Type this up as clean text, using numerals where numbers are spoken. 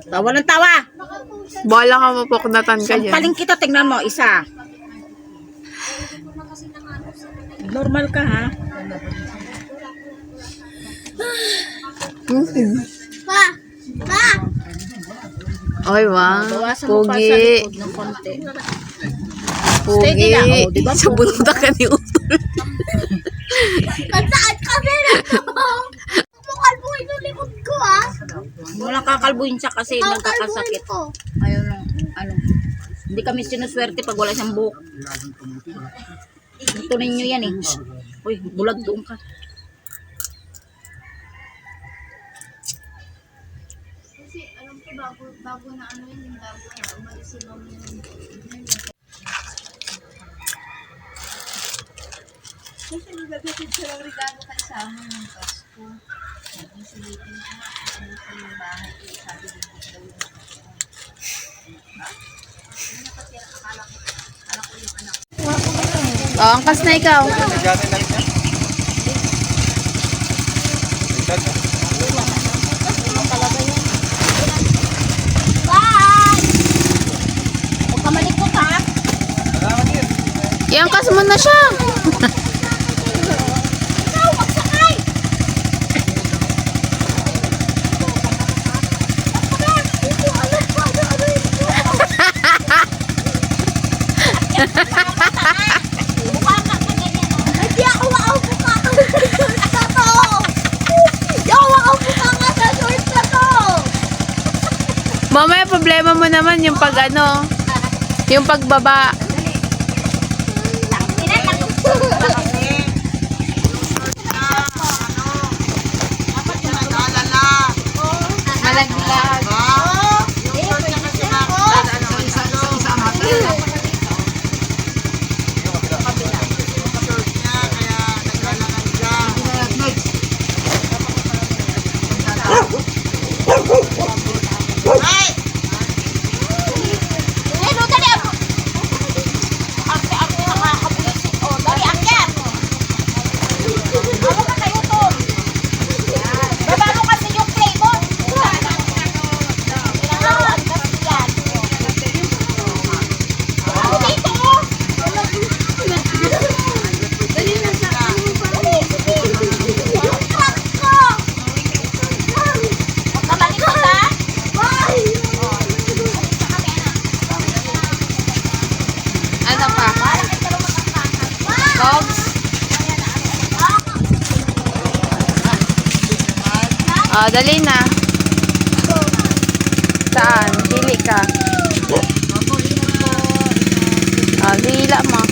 Tawa ng tawa. Bala ka mapuknatan ka dyan. Sampaling kita, tingnan mo, isa. Normal ka, ha? Pa! Pa! Oy, wow. Bawasan mo pa sa Pugi. likod ng konti. Pugi. Steady lang, oh, diba? Sa bunta ka ni Utol. Saan kami na to? Mukalbuhin yung likod ko, ha? Walang kakalbuhin siya kasi Kakalbuhin nagkakasakit. ko. Ayun lang, ano. Hindi kami sinuswerte pag wala siyang buhok. Ito ninyo yan eh. Uy, bulag doon ka. Kasi alam ko bago na ano yun, bago na umalis si mami yun. Kasi nagagapit siya lang regalo kay Sama ng Pasko. Sabi silipin ko nga, ano sa yung bahay ko, sabi din ko daw yung Pasko. Hindi nakatira, akala ko yung anak. Oh, angkas na ikaw. Bye! Huwag ka malikot ha. Iangkas mo na siya. Ikaw, magsakay! Ay, di ako makaupo ka sa to! Di ako makaupo ka sa shorts na to! Mamaya problema mo naman yung pag ano, yung pagbaba. Malaglag. Ano pa? Dogs? Oh, dali na. Saan? Pili ka. Oh, hila mo.